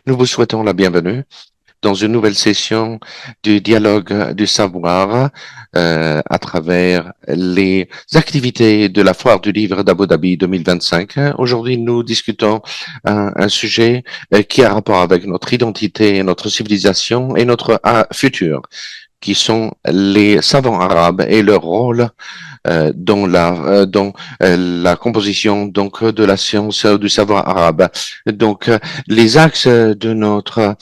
Nous vous souhaitons la bienvenue dans une nouvelle session du dialogue du savoir à travers les activités de la foire du livre d'Abu Dhabi 2025. Aujourd'hui, nous discutons un sujet qui a rapport avec notre identité, notre civilisation et notre futur, qui sont les savants arabes et leur rôle dans la composition de la science du savoir arabe. Les axes de notre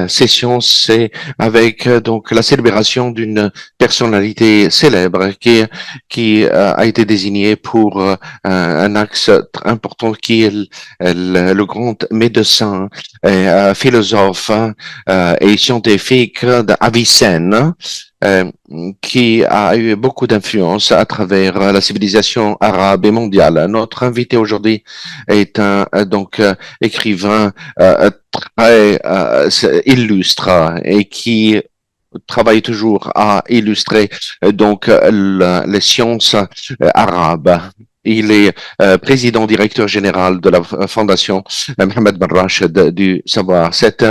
session, c'est avec la célébration d'une personnalité célèbre qui a été désignée pour un axe très important qui est le grand médecin et philosophe et scientifique d'Avicenne, euh, qui a eu beaucoup d'influence à travers la civilisation arabe et mondiale. Notre invité aujourd'hui est un écrivain très illustre et qui travaille toujours à illustrer les sciences arabes. Il est président directeur général de la fondation Mohamed Ben Rachid du Savoir. C'est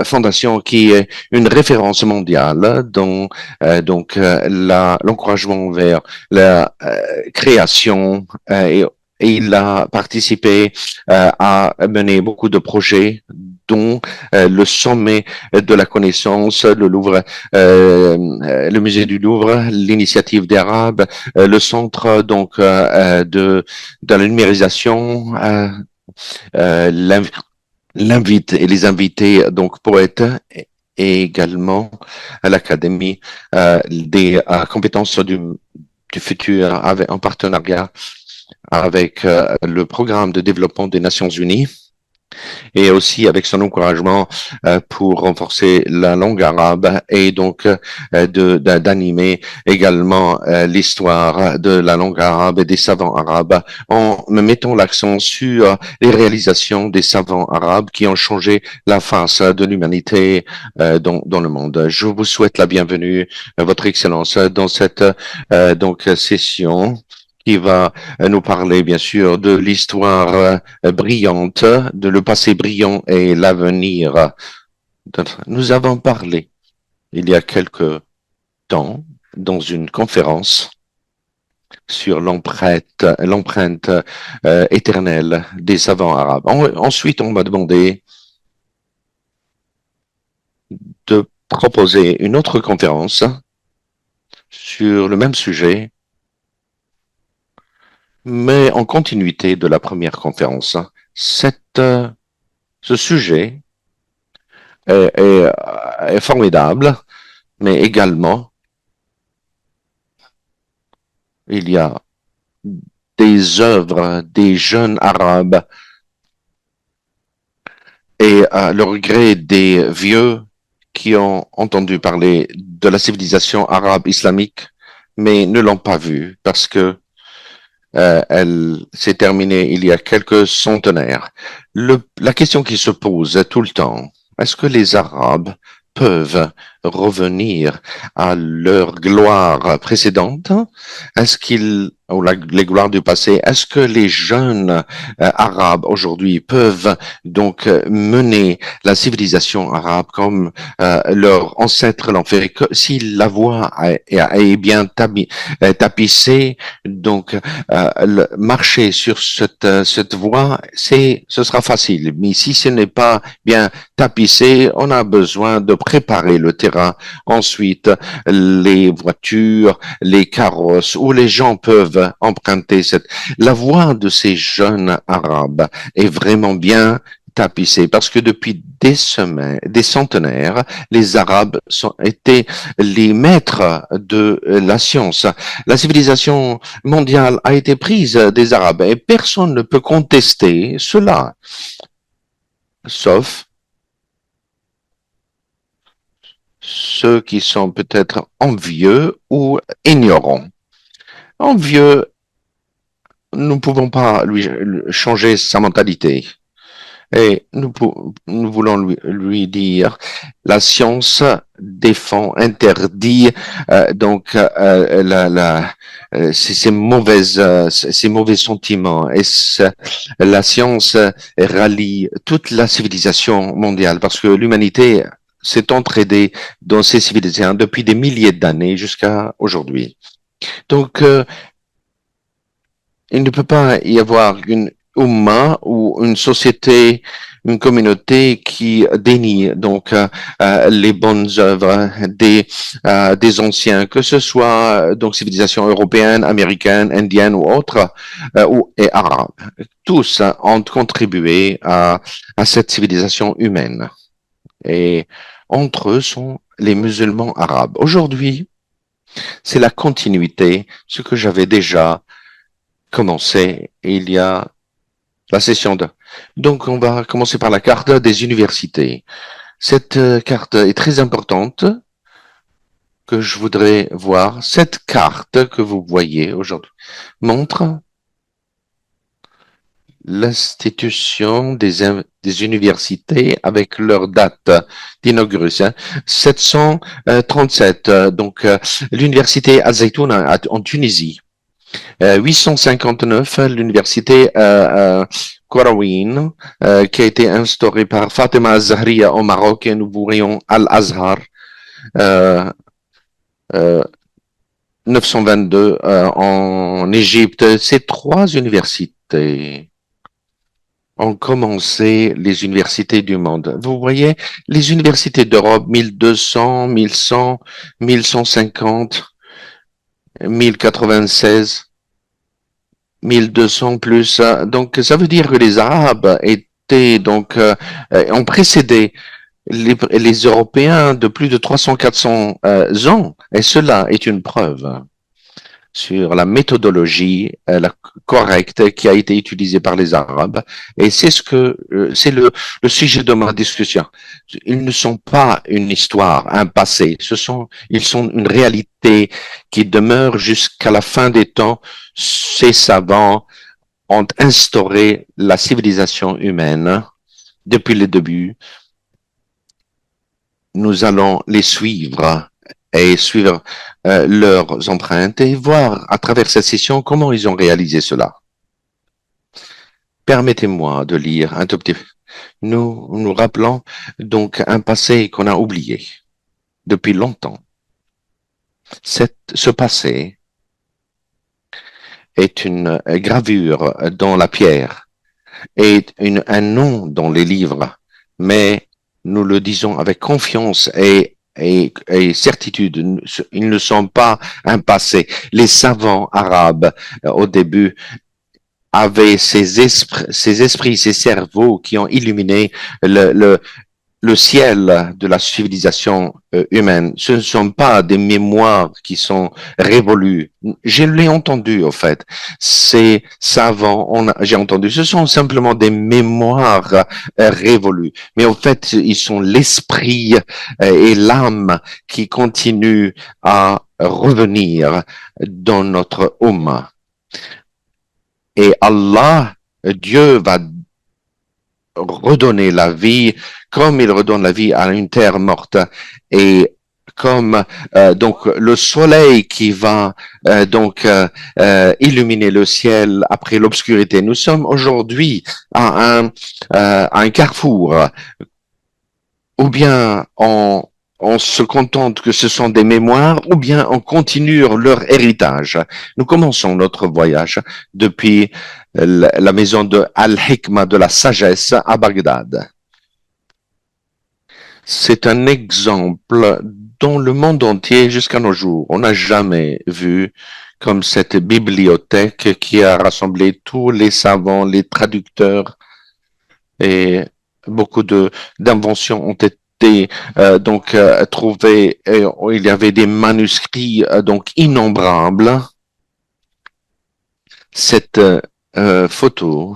fondation qui est une référence mondiale dans l'encouragement vers la création et il a participé à mener beaucoup de projets dont le sommet de la connaissance, le musée du Louvre, l'initiative des Arabes, le centre de la numérisation, l'invite et les invités poètes et également à l'Académie des compétences du futur avec, en partenariat avec le programme de développement des Nations Unies et aussi avec son encouragement pour renforcer la langue arabe et d'animer également l'histoire de la langue arabe et des savants arabes en mettant l'accent sur les réalisations des savants arabes qui ont changé la face de l'humanité dans le monde. Je vous souhaite la bienvenue, Votre Excellence, dans cette session qui va nous parler bien sûr de l'histoire brillante, de le passé brillant et l'avenir. Nous avons parlé il y a quelque temps dans une conférence sur l'empreinte éternelle des savants arabes. Ensuite, on m'a demandé de proposer une autre conférence sur le même sujet, mais en continuité de la première conférence. Ce sujet est formidable, mais également, il y a des œuvres des jeunes arabes et le regret des vieux qui ont entendu parler de la civilisation arabe islamique, mais ne l'ont pas vue parce que elle s'est terminée il y a quelques centenaires. La question qui se pose tout le temps, est-ce que les Arabes peuvent revenir à leur gloire précédente? Est-ce qu'ils, ou les gloires du passé, est-ce que les jeunes arabes aujourd'hui peuvent mener la civilisation arabe comme leurs ancêtres l'ont fait? Si la voie est bien tapissée, marcher sur cette voie, ce sera facile. Mais si ce n'est pas bien tapissé, on a besoin de préparer le terrain. Ensuite, les voitures, les carrosses, où les gens peuvent emprunter la voie de ces jeunes arabes est vraiment bien tapissée parce que depuis des semaines, des centenaires, les Arabes ont été les maîtres de la science. La civilisation mondiale a été prise des Arabes et personne ne peut contester cela, sauf ceux qui sont peut-être envieux ou ignorants. Envieux, nous ne pouvons pas lui changer sa mentalité. Et nous voulons lui dire, la science défend, interdit ces mauvais sentiments. Et la science rallie toute la civilisation mondiale parce que l'humanité s'est entraidée dans ces civilisations depuis des milliers d'années jusqu'à aujourd'hui. Donc, il ne peut pas y avoir une Ummah ou une société, une communauté qui dénie les bonnes œuvres des anciens, que ce soit donc civilisation européenne, américaine, indienne ou autre, et arabe. Tous ont contribué à cette civilisation humaine. Et entre eux sont les musulmans arabes. Aujourd'hui, c'est la continuité, ce que j'avais déjà commencé il y a la session 2. Donc, on va commencer par la carte des universités. Cette carte est très importante que je voudrais voir. Cette carte que vous voyez aujourd'hui montre l'institution des universités avec leur date d'inauguration. 737, l'université Al-Zaytouna en Tunisie. 859, l'université Qarawin, qui a été instaurée par Fatima Zahriya au Maroc, et nous voyons Al-Azhar, euh, euh, 922 en Égypte. Ces trois universités ont commencé les universités du monde. Vous voyez, les universités d'Europe, 1200, 1100, 1150, 1096, 1200 plus. Donc, ça veut dire que les Arabes étaient ont précédé les Européens de plus de 300-400 ans. Et cela est une preuve sur la méthodologie correcte qui a été utilisée par les Arabes. Et c'est le sujet de ma discussion. Ils ne sont pas une histoire, un passé. Ils sont une réalité qui demeure jusqu'à la fin des temps. Ces savants ont instauré la civilisation humaine depuis le début. Nous allons les suivre et suivre leurs empreintes et voir à travers cette session comment ils ont réalisé cela. Permettez-moi de lire un tout petit peu. Nous rappelons donc un passé qu'on a oublié depuis longtemps. Ce passé est une gravure dans la pierre et un nom dans les livres, mais nous le disons avec confiance et certitude, ils ne sont pas un passé. Les savants arabes, au début, avaient ces esprits, ces cerveaux qui ont illuminé le ciel de la civilisation humaine. Ce ne sont pas des mémoires qui sont révolues. Je l'ai entendu, au fait. Ces savants, j'ai entendu, ce sont simplement des mémoires révolues. Mais au fait, ils sont l'esprit et l'âme qui continuent à revenir dans notre Ummah. Et Allah, Dieu va redonner la vie comme il redonne la vie à une terre morte et comme donc le soleil qui va illuminer le ciel après l'obscurité. Nous sommes aujourd'hui à un carrefour, ou bien on se contente que ce sont des mémoires, ou bien on continue leur héritage. Nous commençons notre voyage depuis la maison de Al-Hikmah, de la sagesse, à Bagdad. C'est un exemple dans le monde entier jusqu'à nos jours. On n'a jamais vu comme cette bibliothèque qui a rassemblé tous les savants, les traducteurs, et beaucoup d'inventions ont été trouvées. Il y avait des manuscrits donc innombrables. Cette photo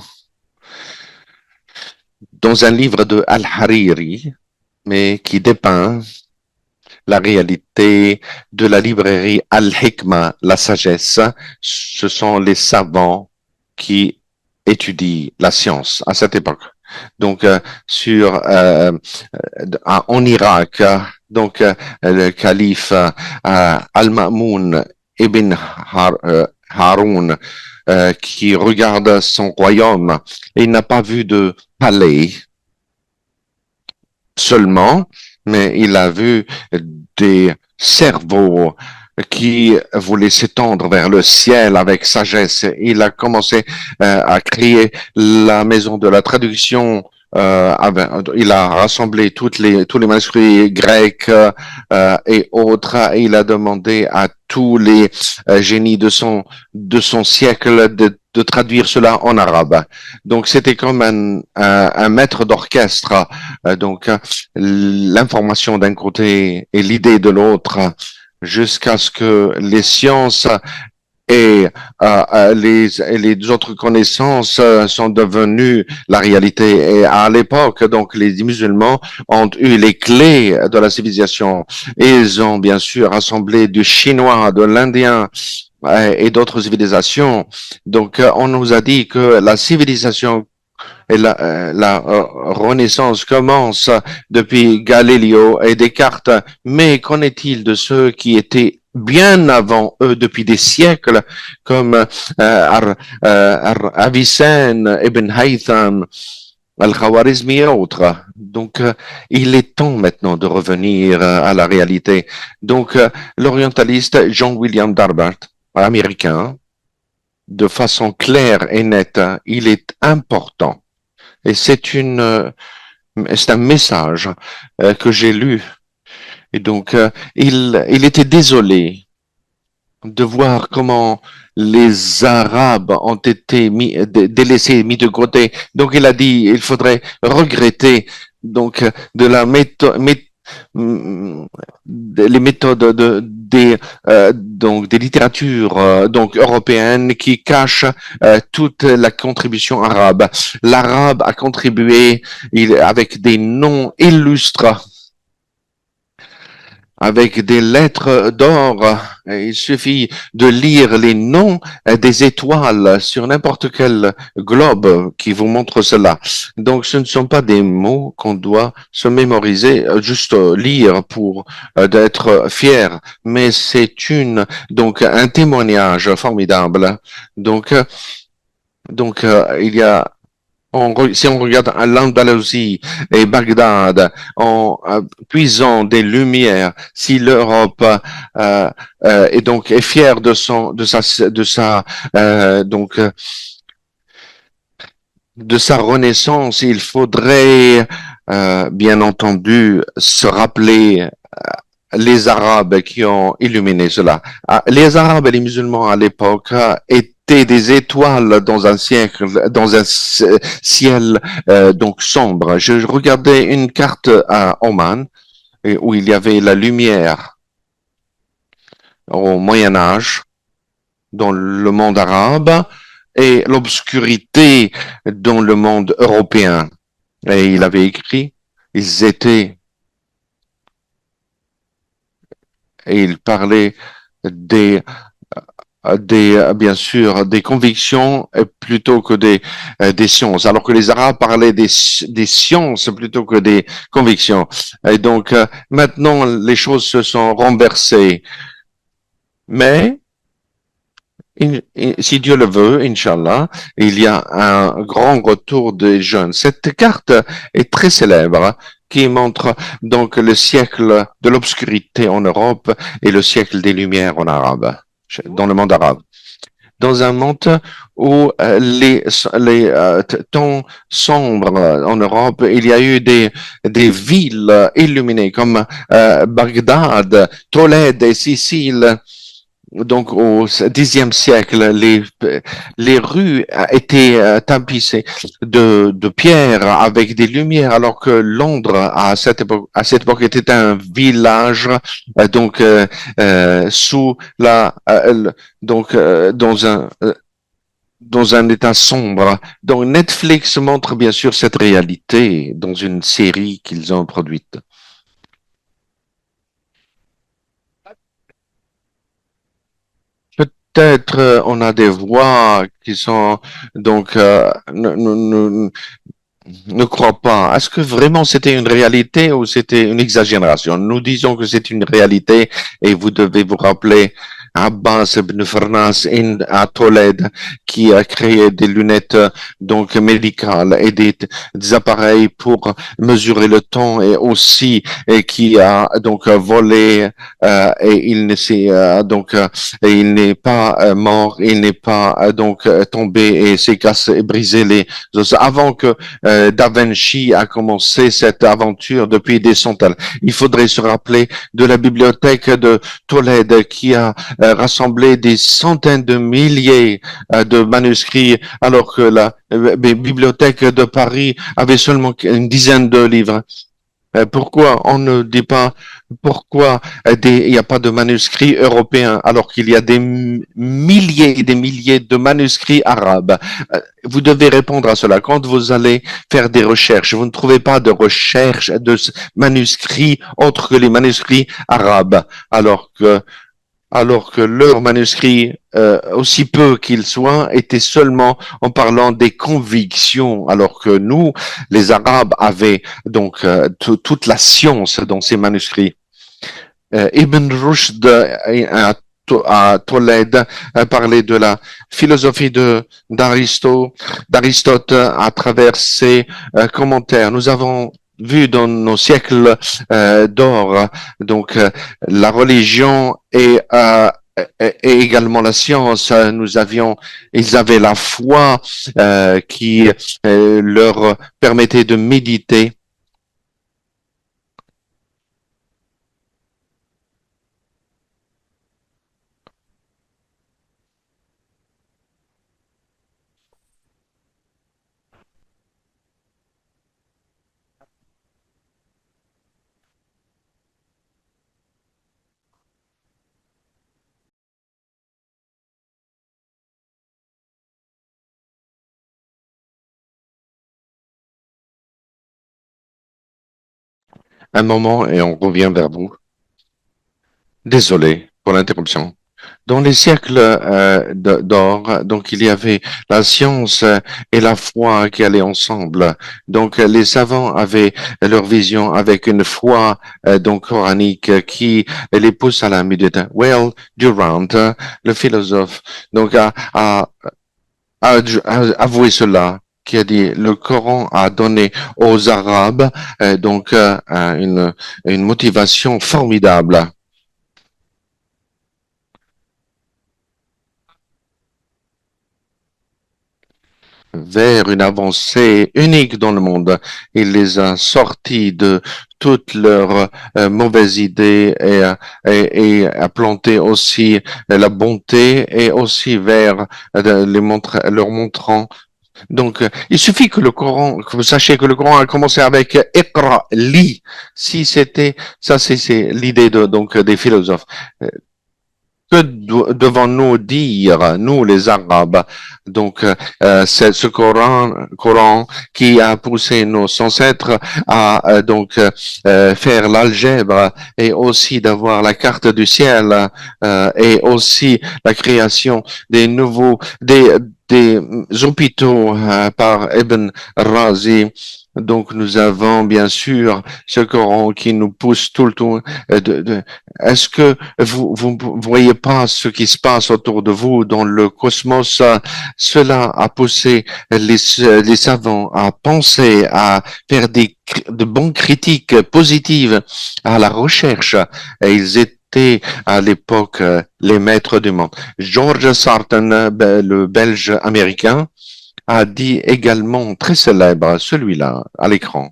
dans un livre de Al-Hariri, mais qui dépeint la réalité de la librairie Al-Hikmah, la sagesse. Ce sont les savants qui étudient la science à cette époque. donc en Irak. Donc le calife Al-Ma'moun ibn Haroun qui regarde son royaume, il n'a pas vu de palais seulement, mais il a vu des cerveaux qui voulaient s'étendre vers le ciel avec sagesse. Il a commencé à créer la maison de la traduction. Il a rassemblé tous les manuscrits grecs et autres. Et il a demandé à tous les génies de son siècle de traduire cela en arabe. Donc c'était comme un maître d'orchestre. Donc l'information d'un côté et l'idée de l'autre jusqu'à ce que les sciences et les autres connaissances sont devenues la réalité. Et à l'époque, donc, les musulmans ont eu les clés de la civilisation. Ils ont bien sûr rassemblé du chinois, de l'indien et d'autres civilisations. Donc, on nous a dit que la civilisation et la Renaissance commence depuis Galiléo et Descartes, mais qu'en est-il de ceux qui étaient bien avant eux depuis des siècles, comme Avicenne, Ibn Haytham, Al-Khawarizmi et autres. Donc, il est temps maintenant de revenir à la réalité. Donc, l'orientaliste John William Darbert, américain, de façon claire et nette, il est important et c'est un message que j'ai lu. Et donc, il était désolé de voir comment les Arabes ont été délaissés, mis de côté. Donc, il a dit, il faudrait regretter donc de la les méthodes donc des littératures donc européennes qui cachent toute la contribution arabe. L'arabe a contribué avec des noms illustres, avec des lettres d'or. Il suffit de lire les noms des étoiles sur n'importe quel globe qui vous montre cela. Donc, ce ne sont pas des mots qu'on doit se mémoriser, juste lire pour d'être fier, mais c'est donc un témoignage formidable. Donc, il y a si on regarde l'Andalousie et Bagdad en puisant des lumières, si l'Europe est fière de sa renaissance, il faudrait bien entendu se rappeler les Arabes qui ont illuminé cela. Les Arabes et les musulmans à l'époque étaient des étoiles dans un siècle, dans un ciel donc sombre. Je regardais une carte à Oman où il y avait la lumière au Moyen Âge dans le monde arabe et l'obscurité dans le monde européen. Et il avait écrit, ils étaient et il parlait des bien sûr, des convictions plutôt que des sciences, alors que les Arabes parlaient des sciences plutôt que des convictions. Et donc, maintenant, les choses se sont renversées. Mais, si Dieu le veut, Inch'Allah, il y a un grand retour des jeunes. Cette carte est très célèbre qui montre donc le siècle de l'obscurité en Europe et le siècle des Lumières en arabe, dans le monde arabe. Dans un monde où les temps sombres en Europe, il y a eu des villes illuminées comme Bagdad, Tolède et Sicile. Donc, au Xe siècle, les rues étaient tapissées de pierres avec des lumières, alors que Londres, à cette époque était un village, sous dans un état sombre. Donc, Netflix montre bien sûr cette réalité dans une série qu'ils ont produite. Peut-être on a des voix qui sont donc ne crois pas. Est-ce que vraiment c'était une réalité ou c'était une exagération? Nous disons que c'est une réalité et vous devez vous rappeler Abbas ibn Farnas à Tolède qui a créé des lunettes donc médicales et des appareils pour mesurer le temps et aussi et qui a donc volé et il ne s'est et il n'est pas mort, il n'est pas tombé et s'est cassé et brisé les os avant que Da Vinci a commencé cette aventure depuis des centaines. Il faudrait se rappeler de la bibliothèque de Tolède qui a rassemblé des centaines de milliers de manuscrits alors que la bibliothèque de Paris avait seulement une dizaine de livres. Pourquoi on ne dit pas pourquoi il n'y a pas de manuscrits européens alors qu'il y a des milliers et des milliers de manuscrits arabes? Vous devez répondre à cela. Quand vous allez faire des recherches, vous ne trouvez pas de recherche de manuscrits autres que les manuscrits arabes, alors que leurs manuscrits, aussi peu qu'ils soient, étaient seulement en parlant des convictions, alors que nous, les Arabes, avaient donc toute la science dans ces manuscrits. Ibn Rushd à Tolède a parlé de la philosophie d'Aristote à travers ses commentaires. Nous avons vu dans nos siècles d'or, donc la religion et également la science. Ils avaient la foi qui leur permettait de méditer un moment et on revient vers vous. Désolé pour l'interruption. Dans les siècles d'or, donc il y avait la science et la foi qui allaient ensemble. Donc les savants avaient leur vision avec une foi donc coranique qui les pousse à la méditation. Well, Durant, le philosophe, donc a avoué cela, qui a dit le Coran a donné aux Arabes une motivation formidable vers une avancée unique dans le monde. Il les a sortis de toutes leurs mauvaises idées et a planté aussi la bonté et aussi vers leur montrant. Donc, il suffit que le Coran, que vous sachiez que le Coran a commencé avec Iqra, lis. Si c'était, ça c'est l'idée donc des philosophes. Que devons-nous dire, nous les Arabes? Donc, c'est ce Coran qui a poussé nos ancêtres à faire l'algèbre et aussi d'avoir la carte du ciel et aussi la création des hôpitaux par Ibn Razi. Donc, nous avons bien sûr ce Coran qui nous pousse tout le temps est-ce que vous voyez pas ce qui se passe autour de vous dans le cosmos? Cela a poussé les savants à penser, à faire de bonnes critiques positives à la recherche. Et ils étaient à l'époque les maîtres du monde. George Sarton, le Belge américain, a dit également très célèbre, celui-là, à l'écran.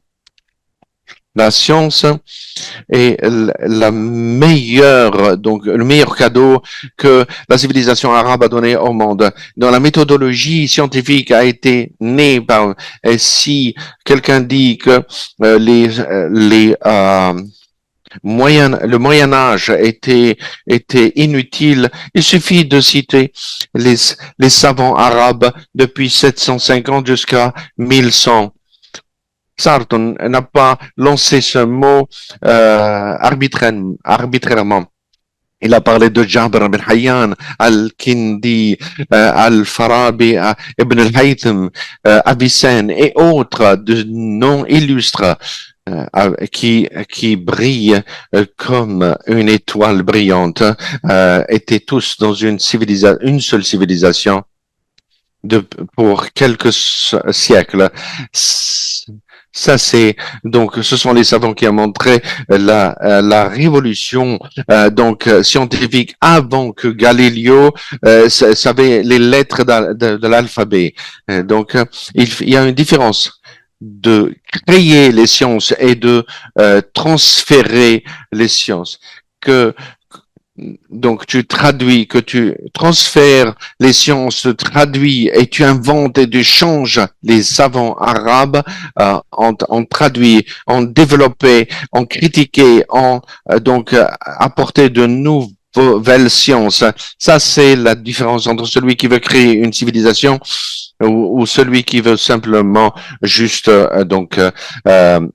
La science est la meilleure, donc le meilleur cadeau que la civilisation arabe a donné au monde. Dans la méthodologie scientifique a été née par, et si quelqu'un dit que le Moyen Âge était inutile, il suffit de citer les, les savants arabes depuis 750 jusqu'à 1100. Sarton n'a pas lancé ce mot arbitrairement. Il a parlé de Jabir ibn Hayyan, Al-Kindi, Al-Farabi, Ibn al-Haytham, Avicenna et autres de noms illustres qui brillent comme une étoile brillante, étaient tous dans une seule civilisation de, pour quelques siècles. Ça, c'est donc, ce sont les savants qui ont montré la révolution scientifique avant que Galiléo savait les lettres de l'alphabet. Il y a une différence de créer les sciences et de transférer les sciences. Que donc, tu traduis, que tu transfères les sciences, traduis et tu inventes et tu changes les savants arabes, en traduit, en développé, en critiqué, apporté de nouvelles sciences. Ça, c'est la différence entre celui qui veut créer une civilisation ou celui qui veut simplement juste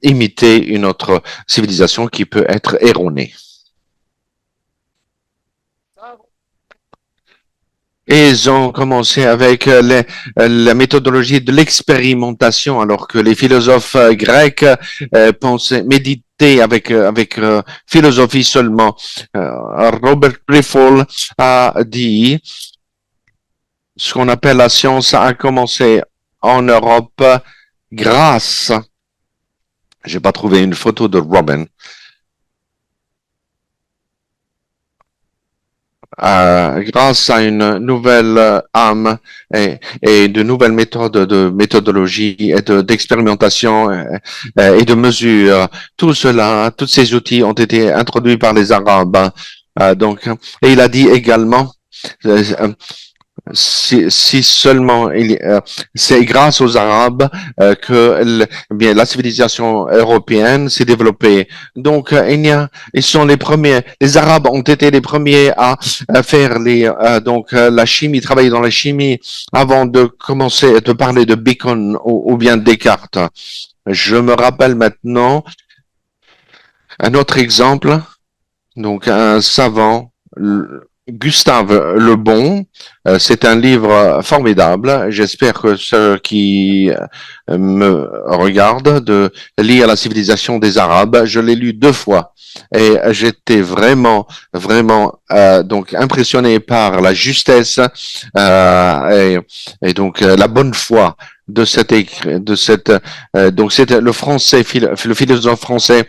imiter une autre civilisation qui peut être erronée. Et ils ont commencé avec la méthodologie de l'expérimentation, alors que les philosophes grecs pensaient méditer avec philosophie seulement. Robert Brifol a dit ce qu'on appelle la science a commencé en Europe grâce. J'ai pas trouvé une photo de Robin. Grâce à une nouvelle âme et de nouvelles méthodes de méthodologie et d'expérimentation et de mesure. Tout cela, tous ces outils ont été introduits par les Arabes. Et il a dit également, si seulement c'est grâce aux Arabes bien la civilisation européenne s'est développée. Donc ils sont les premiers. Les Arabes ont été les premiers à faire la chimie, travailler dans la chimie avant de commencer de parler de Bacon ou bien Descartes. Je me rappelle maintenant un autre exemple. Donc un savant. Gustave Le Bon, c'est un livre formidable. J'espère que ceux qui me regardent de lire La civilisation des Arabes, je l'ai lu 2 fois et j'étais vraiment, vraiment impressionné par la justesse et donc la bonne foi de c'était le français, le philosophe français.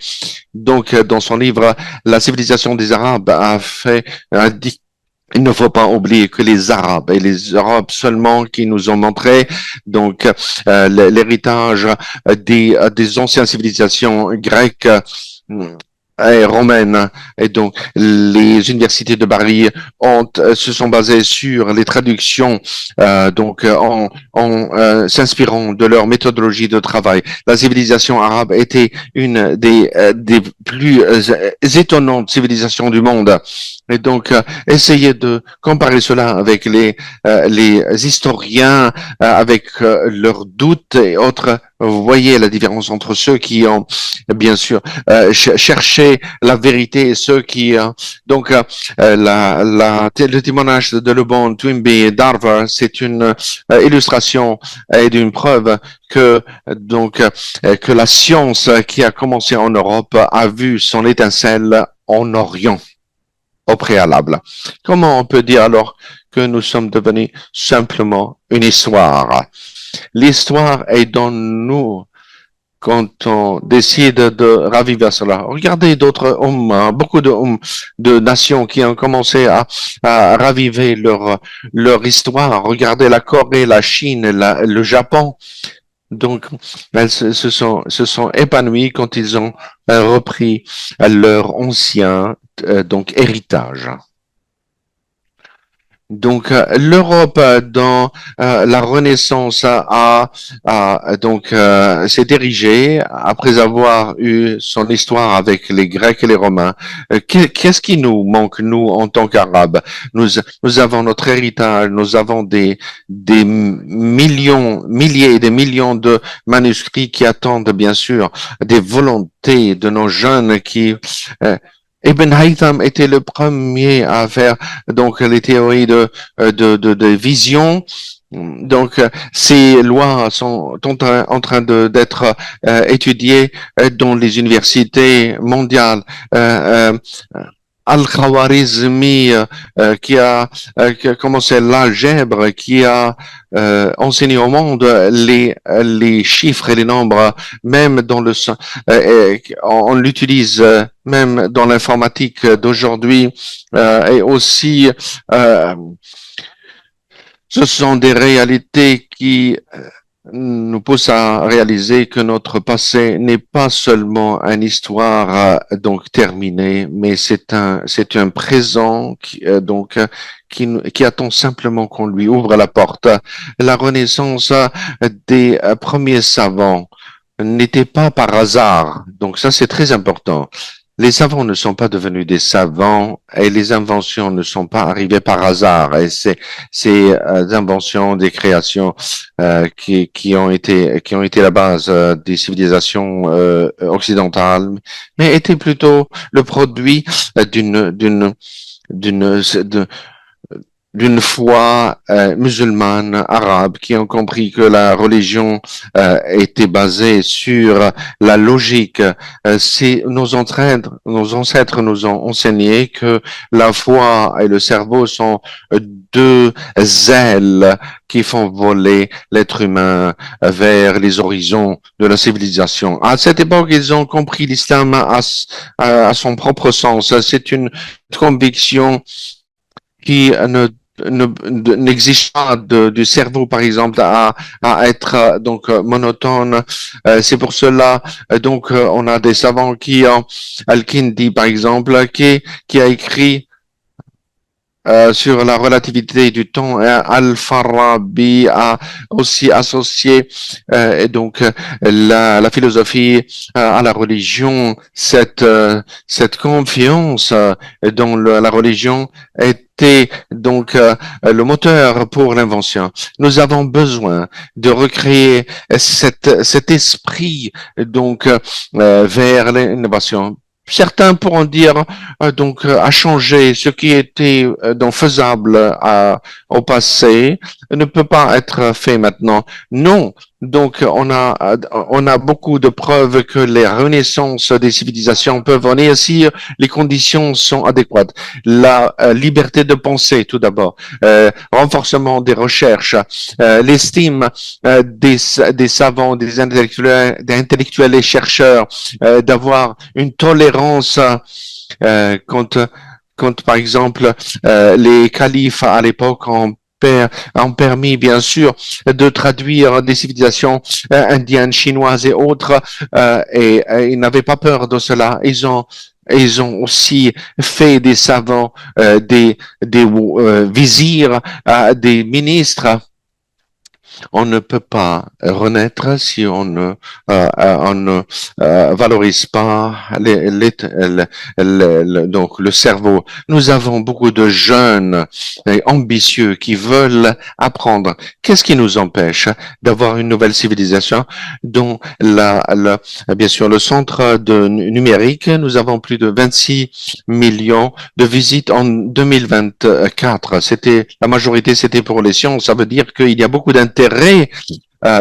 Donc, dans son livre, La civilisation des Arabes a dit il ne faut pas oublier que les Arabes et les Arabes seulement qui nous ont montré l'héritage des anciennes civilisations grecques et romaines. Et donc, les universités de Paris se sont basées sur les traductions, en s'inspirant de leur méthodologie de travail. La civilisation arabe était une des plus étonnantes civilisations du monde. Et donc, essayez de comparer cela avec les historiens, avec leurs doutes et autres. Vous voyez la différence entre ceux qui ont, bien sûr, cherché la vérité et ceux qui, le témoignage de Le Bon, Toynbee et Darver, c'est une illustration et d'une preuve que que la science qui a commencé en Europe a vu son étincelle en Orient au préalable. Comment on peut dire alors que nous sommes devenus simplement une histoire? L'histoire est dans nous quand on décide de raviver cela. Regardez d'autres hommes, beaucoup de nations qui ont commencé à raviver leur histoire. Regardez la Corée, la Chine, le Japon. Donc, elles se sont épanouies quand ils ont repris leur ancien héritage. Donc, l'Europe dans la Renaissance s'est érigée après avoir eu son histoire avec les Grecs et les Romains. Qu'est-ce qui nous manque, nous, en tant qu'Arabes? Nous avons notre héritage, nous avons des milliers et des millions de manuscrits qui attendent, bien sûr, des volontés de nos jeunes qui Ibn Haytham était le premier à faire donc les théories de vision. Donc, ces lois sont en train d'être étudiées dans les universités mondiales. Euh, Al-Khwarizmi, qui a commencé l'algèbre, qui a enseigné au monde les chiffres et les nombres, même dans on l'utilise même dans l'informatique d'aujourd'hui, et aussi euh, ce sont des réalités qui nous poussent à réaliser que notre passé n'est pas seulement une histoire donc terminée, mais c'est un présent qui attend simplement qu'on lui ouvre la porte. La renaissance des premiers savants n'était pas par hasard, donc ça c'est très important. Les savants ne sont pas devenus des savants et les inventions ne sont pas arrivées par hasard. Et ces inventions, des créations qui ont été la base des civilisations occidentales, mais étaient plutôt le produit d'une d'une foi musulmane arabe qui ont compris que la religion était basée sur la logique. Nos ancêtres nous ont enseigné que la foi et le cerveau sont deux ailes qui font voler l'être humain vers les horizons de la civilisation. À cette époque, ils ont compris l'islam à son propre sens. C'est une conviction qui n'exige pas du cerveau, par exemple, à être monotone. C'est pour cela, on a des savants Al-Kindi, par exemple, qui a écrit sur la relativité du temps. Al-Farabi a aussi associé la philosophie à la religion. Cette confiance dans la religion était le moteur pour l'invention. Nous avons besoin de recréer cet esprit vers l'innovation. Certains pourront dire à changer ce qui était faisable au passé ne peut pas être fait maintenant. Non. Donc on a beaucoup de preuves que les renaissances des civilisations peuvent venir si les conditions sont adéquates. La liberté de penser, tout d'abord, renforcement des recherches, l'estime des savants, des intellectuels et chercheurs, d'avoir une tolérance quand par exemple les califes à l'époque ont permis bien sûr de traduire des civilisations indiennes, chinoises et autres, et ils n'avaient pas peur de cela. Ils ont aussi fait des savants, des vizirs, des ministres. On ne peut pas renaître si on ne valorise pas donc le cerveau. Nous avons beaucoup de jeunes et ambitieux qui veulent apprendre. Qu'est-ce qui nous empêche d'avoir une nouvelle civilisation dont bien sûr le centre numérique, nous avons plus de 26 millions de visites en 2024. La majorité, c'était pour les sciences. Ça veut dire qu'il y a beaucoup d'intérêt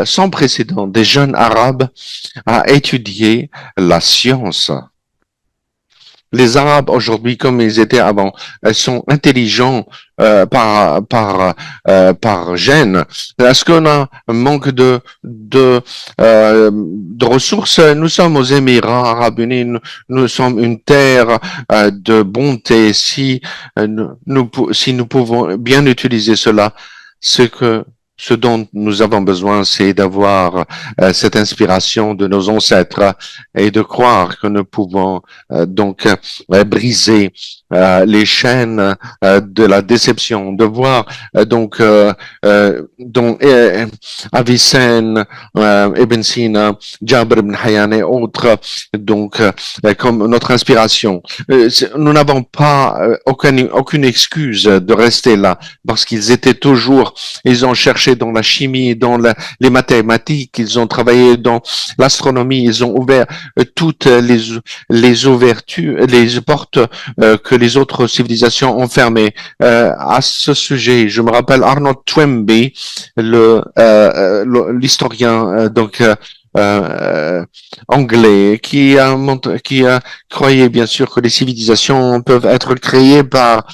sans précédent des jeunes arabes à étudier la science. Les Arabes aujourd'hui, comme ils étaient avant, sont intelligents par gène. Est-ce qu'on a un manque de ressources? Nous sommes aux Émirats Arabes Unis, nous sommes une terre de bonté. Si nous pouvons bien utiliser cela, ce dont nous avons besoin, c'est d'avoir cette inspiration de nos ancêtres et de croire que nous pouvons briser les chaînes de la déception, de voir dont Avicenne, Ibn Sina, Jabir ibn Hayyan et autres, comme notre inspiration. Nous n'avons pas aucune excuse de rester là parce qu'ils étaient toujours, ils ont cherché dans la chimie, dans les mathématiques, ils ont travaillé dans l'astronomie, ils ont ouvert toutes les ouvertures, les portes que les autres civilisations ont fermées. À ce sujet, je me rappelle Arnold Toynbee, l'historien anglais qui a croyé bien sûr que les civilisations peuvent être créées par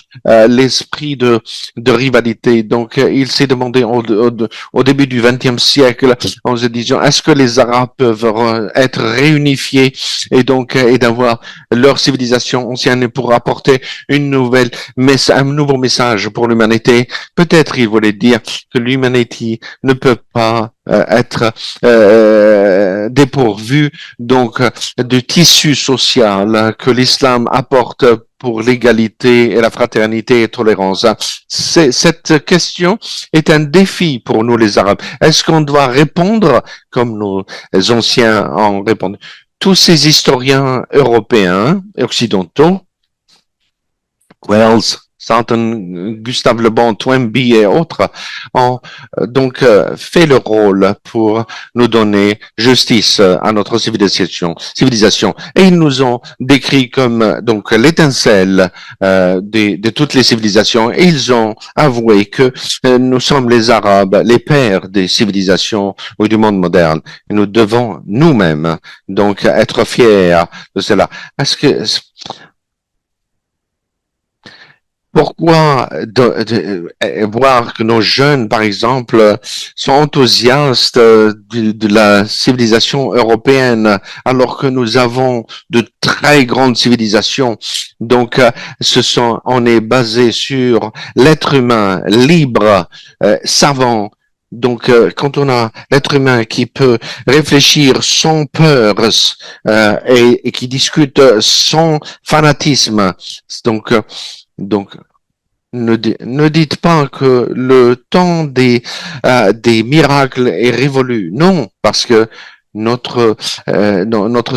l'esprit de rivalité. Donc il s'est demandé au début du XXe siècle en se disant est-ce que les Arabes peuvent être réunifiés et d'avoir leur civilisation ancienne pour apporter un nouveau message pour l'humanité. Peut-être il voulait dire que l'humanité ne peut pas être dépourvu du tissu social que l'islam apporte pour l'égalité et la fraternité et tolérance. Cette question est un défi pour nous les Arabes. Est-ce qu'on doit répondre comme nos anciens ont répondu? Tous ces historiens européens et occidentaux, Wells, Sarton, Gustave Le Bon, Toynbee et autres ont fait le rôle pour nous donner justice à notre civilisation. Et ils nous ont décrit comme l'étincelle de toutes les civilisations. Et ils ont avoué que nous sommes les Arabes, les pères des civilisations ou du monde moderne. Et nous devons nous-mêmes être fiers de cela. Parce que pourquoi voir que nos jeunes, par exemple, sont enthousiastes de la civilisation européenne, alors que nous avons de très grandes civilisations. On est basé sur l'être humain libre, savant. Quand on a l'être humain qui peut réfléchir sans peur et qui discute sans fanatisme, donc, ne dites pas que le temps des miracles est révolu. Non, parce que notre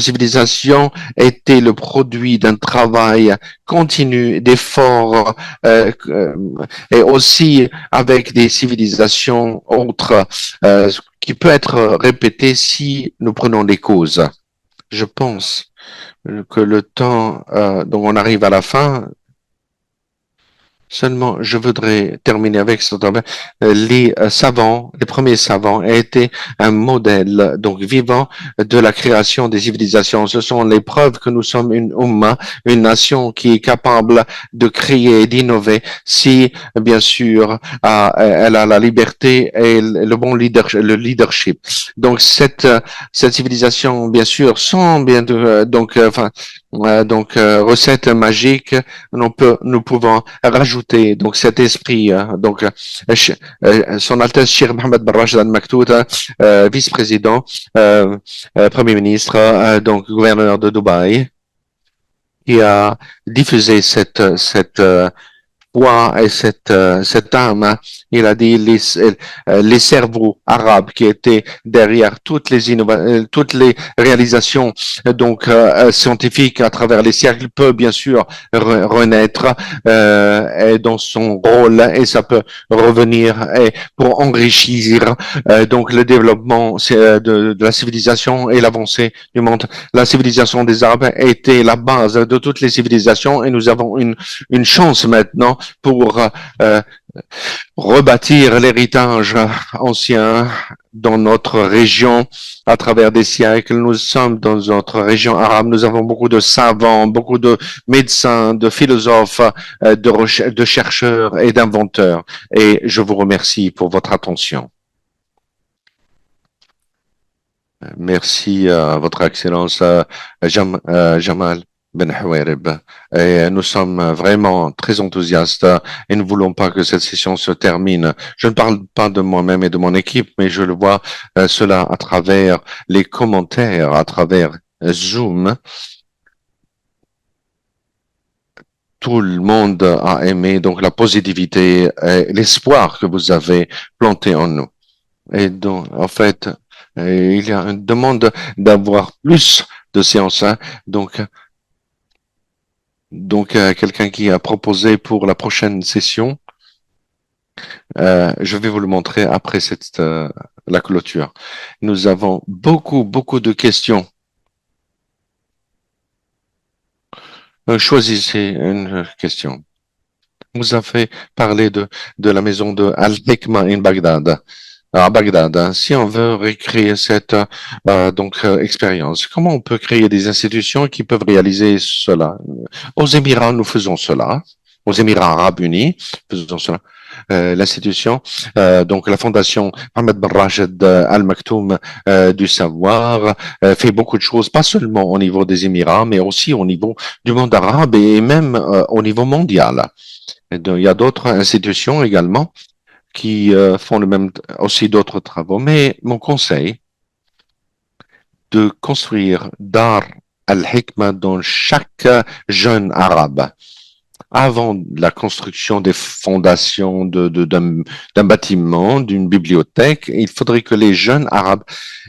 civilisation était le produit d'un travail continu, d'efforts, et aussi avec des civilisations autres, qui peut être répété si nous prenons les causes. Je pense que le temps dont on arrive à la fin. Seulement, je voudrais terminer avec ce domaine. Les premiers savants étaient un modèle, vivant de la création des civilisations. Ce sont les preuves que nous sommes une Ummah, une nation qui est capable de créer et d'innover si, bien sûr, elle a la liberté et le bon leadership. Cette civilisation, bien sûr, sans bien recette magique, nous pouvons rajouter cet esprit. Son Altesse Cheikh Mohammed bin Rashid Al Maktoum, vice-président, premier ministre, gouverneur de Dubaï, qui a diffusé cette foi et cette âme. Il a dit les cerveaux arabes qui étaient derrière toutes les réalisations scientifiques à travers les siècles peut bien sûr renaître et dans son rôle et ça peut revenir et pour enrichir le développement de la civilisation et l'avancée du monde. La civilisation des Arabes était la base de toutes les civilisations et nous avons une chance maintenant pour rebâtir l'héritage ancien dans notre région à travers des siècles. Nous sommes dans notre région arabe, nous avons beaucoup de savants, beaucoup de médecins, de philosophes, de chercheurs et d'inventeurs. Et je vous remercie pour votre attention. Merci à votre excellence Jamal Ben Houairib. Et nous sommes vraiment très enthousiastes et ne voulons pas que cette session se termine. Je ne parle pas de moi-même et de mon équipe, mais je le vois cela à travers les commentaires, à travers Zoom. tout le monde a aimé donc la positivité et l'espoir que vous avez planté en nous. Et donc, en fait, il y a une demande d'avoir plus de séances, hein. Donc, quelqu'un qui a proposé pour la prochaine session, je vais vous le montrer après la clôture. Nous avons beaucoup de questions. Choisissez une question. Vous avez parlé de la maison de Al-Hikma in Bagdad, à Bagdad, hein. Si on veut recréer cette expérience, comment on peut créer des institutions qui peuvent réaliser cela? Aux Émirats, nous faisons cela. Aux Émirats arabes unis, faisons cela. L'institution, donc la fondation Mohamed Ben Rachid Al Maktoum du savoir, fait beaucoup de choses, pas seulement au niveau des Émirats, mais aussi au niveau du monde arabe et même au niveau mondial. Et donc, il y a d'autres institutions également qui font le même, aussi d'autres travaux. Mais mon conseil, de construire Dar al-Hikma dans chaque jeune arabe, avant la construction des fondations d'un bâtiment, d'une bibliothèque, il faudrait que les jeunes arabes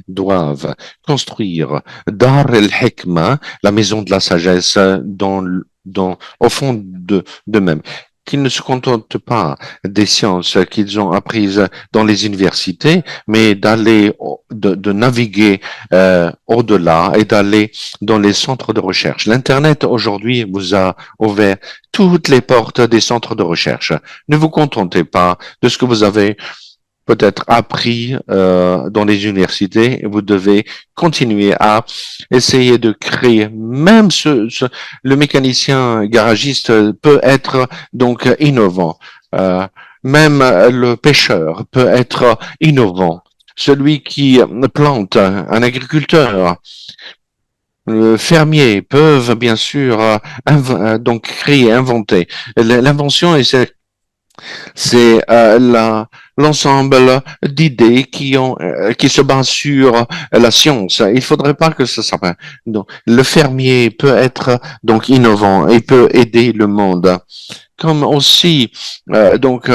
doivent construire Dar al-Hikma, la maison de la sagesse, au fond d'eux-mêmes, qu'ils ne se contentent pas des sciences qu'ils ont apprises dans les universités, mais de naviguer au-delà et d'aller dans les centres de recherche. L'Internet aujourd'hui vous a ouvert toutes les portes des centres de recherche. Ne vous contentez pas de ce que vous avez peut-être appris dans les universités. Vous devez continuer à essayer de créer. Même le mécanicien garagiste peut être donc innovant. Même le pêcheur peut être innovant. Celui qui plante, un agriculteur, le fermier peuvent bien sûr donc créer, inventer. L'invention, c'est l'ensemble d'idées qui se basent sur la science. Il faudrait pas que ça s'appelle. Donc, le fermier peut être donc innovant et peut aider le monde. Comme aussi, donc,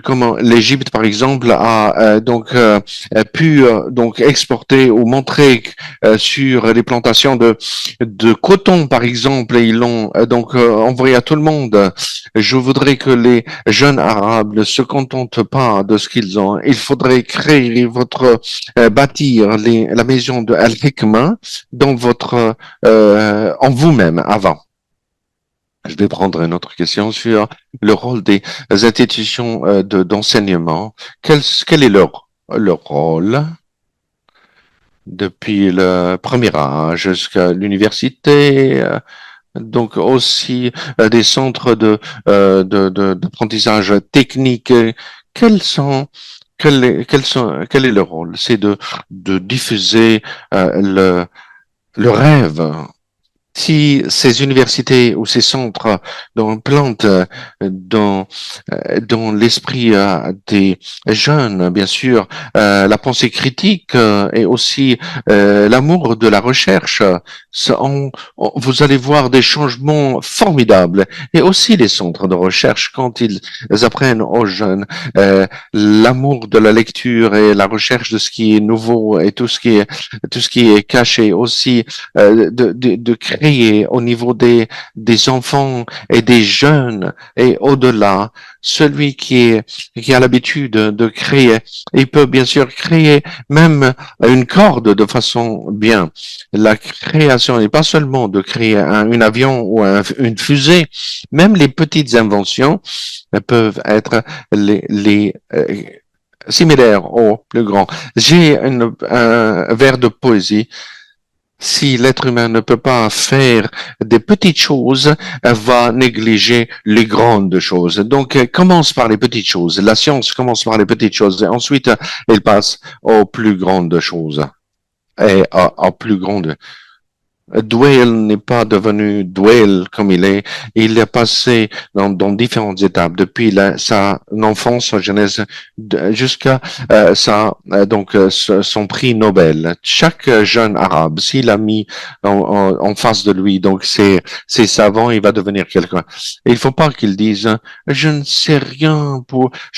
comment l'Égypte, par exemple, a pu donc exporter ou montrer sur les plantations de coton, par exemple, et ils l'ont envoyé à tout le monde. Je voudrais que les jeunes arabes ne se contentent pas de ce qu'ils ont. Il faudrait créer bâtir la maison de Al-Hikma dans en vous-même avant. Je vais prendre une autre question sur le rôle des institutions d'enseignement. Quel est leur rôle depuis le premier âge jusqu'à l'université? Donc aussi des centres d'apprentissage technique. Quels sont, quel est le rôle? C'est de diffuser le rêve. Si ces universités ou ces centres plantent dans l'esprit des jeunes, bien sûr, la pensée critique et aussi l'amour de la recherche, vous allez voir des changements formidables. Et aussi les centres de recherche, quand ils apprennent aux jeunes l'amour de la lecture et la recherche de ce qui est nouveau et tout ce qui est caché aussi, de créer au niveau des enfants et des jeunes et au-delà, celui qui a l'habitude de créer, il peut bien sûr créer même une corde de façon bien. La création n'est pas seulement de créer un avion ou une fusée, même les petites inventions peuvent être similaires aux plus grands. J'ai un vers de poésie. Si l'être humain ne peut pas faire des petites choses, elle va négliger les grandes choses. Donc, elle commence par les petites choses. La science commence par les petites choses et ensuite, elle passe aux plus grandes choses et aux plus grandes. Dwayne n'est pas devenu Dwayne comme il est. Il est passé dans différentes étapes depuis sa enfance, sa jeunesse, jusqu'à son prix Nobel. Chaque jeune arabe, s'il a mis en face de lui, donc c'est savant, il va devenir quelqu'un. Et il faut pas qu'il dise je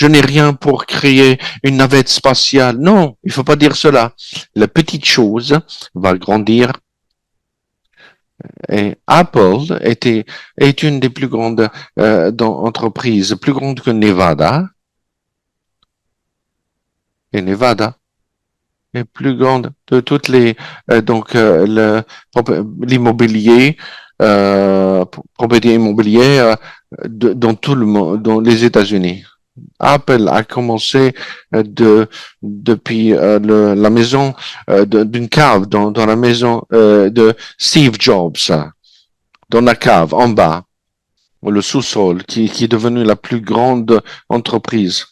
n'ai rien pour créer une navette spatiale. Non, il faut pas dire cela. La petite chose va grandir. Et Apple est une des plus grandes entreprises, plus grande que Nevada. Et Nevada est plus grande de toutes les l'immobilier, propriété immobilière dans tout le monde, dans les États-Unis. Apple a commencé depuis la maison d'une cave dans la maison de Steve Jobs, dans la cave en bas, le sous-sol, qui est devenu la plus grande entreprise.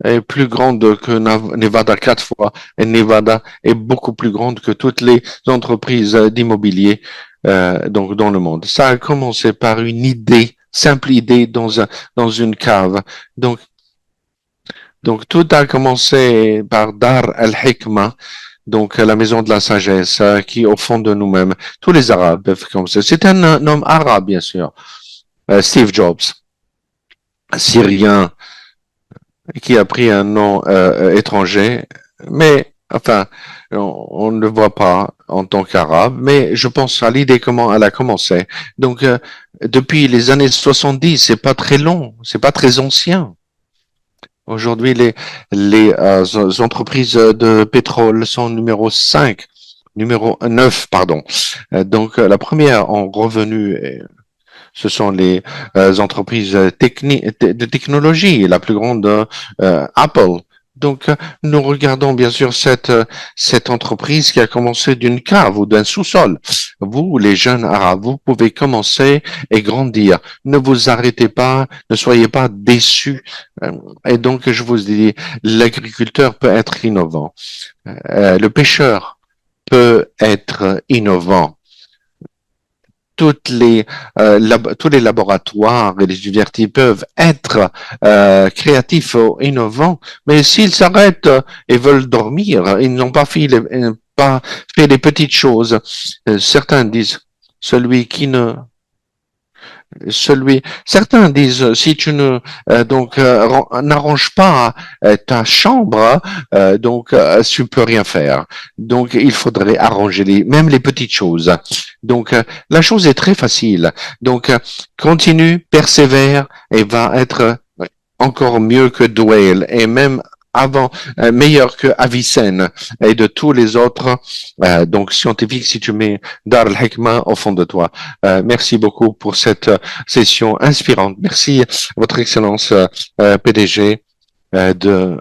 Est plus grande que Nevada 4 fois, et Nevada est beaucoup plus grande que toutes les entreprises d'immobilier donc dans le monde. Ça a commencé par une idée, simple idée dans une cave. Donc donc tout a commencé par Dar al-Hikmah, donc la maison de la sagesse, qui est au fond de nous-mêmes. Tous les Arabes peuvent commencer. C'est un homme arabe, bien sûr. Steve Jobs, syrien, qui a pris un nom étranger, mais enfin, on ne le voit pas en tant qu'arabe, mais je pense à l'idée comment elle a commencé. Donc, depuis les années 70, c'est pas très long, c'est pas très ancien. Aujourd'hui, les entreprises de pétrole sont numéro 9, pardon. Donc, la première en revenu, ce sont les entreprises de technologie, la plus grande Apple. Donc, nous regardons bien sûr cette entreprise qui a commencé d'une cave ou d'un sous-sol. Vous, les jeunes arabes, vous pouvez commencer et grandir. Ne vous arrêtez pas, ne soyez pas déçus. Et donc, je vous dis, l'agriculteur peut être innovant. Le pêcheur peut être innovant. Tous les laboratoires et les universités peuvent être créatifs ou innovants, mais s'ils s'arrêtent et veulent dormir, ils n'ont pas fait les petites choses. Certains disent, celui qui ne certains disent, si tu ne n'arranges pas ta chambre, tu peux rien faire. Donc il faudrait arranger même les petites choses. Donc la chose est très facile. Donc continue, persévère et va être encore mieux que Dwayne et même avant meilleur que Avicenne et de tous les autres scientifiques si tu mets Dar al-Hikmah au fond de toi. Merci beaucoup pour cette session inspirante. Merci Votre Excellence PDG de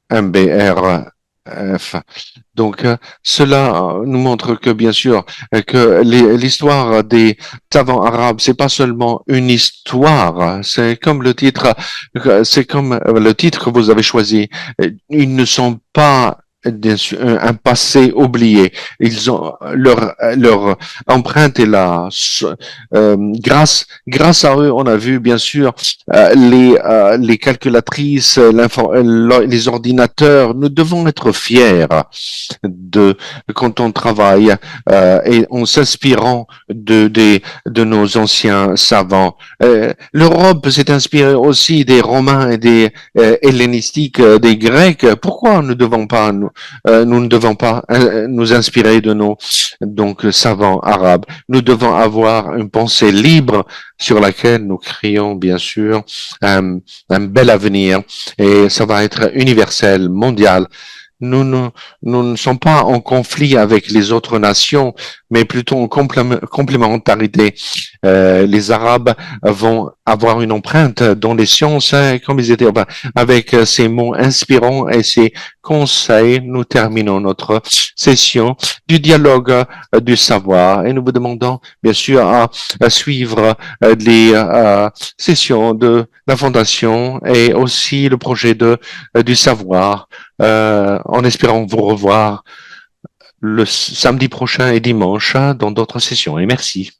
MBRF. Donc, cela nous montre que, bien sûr, que l'histoire des savants arabes, c'est pas seulement une histoire. C'est comme le titre que vous avez choisi. Ils ne sont pas un passé oublié. Ils ont leur empreinte est là. Grâce à eux, on a vu bien sûr les calculatrices, les ordinateurs. Nous devons être fiers de quand on travaille et en s'inspirant de nos anciens savants. L'Europe s'est inspirée aussi des Romains et des hellénistiques, des Grecs. Pourquoi nous ne devons pas nous inspirer de nos savants arabes? Nous devons avoir une pensée libre sur laquelle nous créons bien sûr un bel avenir et ça va être universel, mondial. Nous ne sommes pas en conflit avec les autres nations, mais plutôt en complémentarité. Les Arabes vont avoir une empreinte dans les sciences, comme ils étaient. Avec ces mots inspirants et ces conseils, nous terminons notre session du dialogue du savoir et nous vous demandons bien sûr à suivre les sessions de la Fondation et aussi le projet du savoir en espérant vous revoir le samedi prochain et dimanche dans d'autres sessions. Et merci.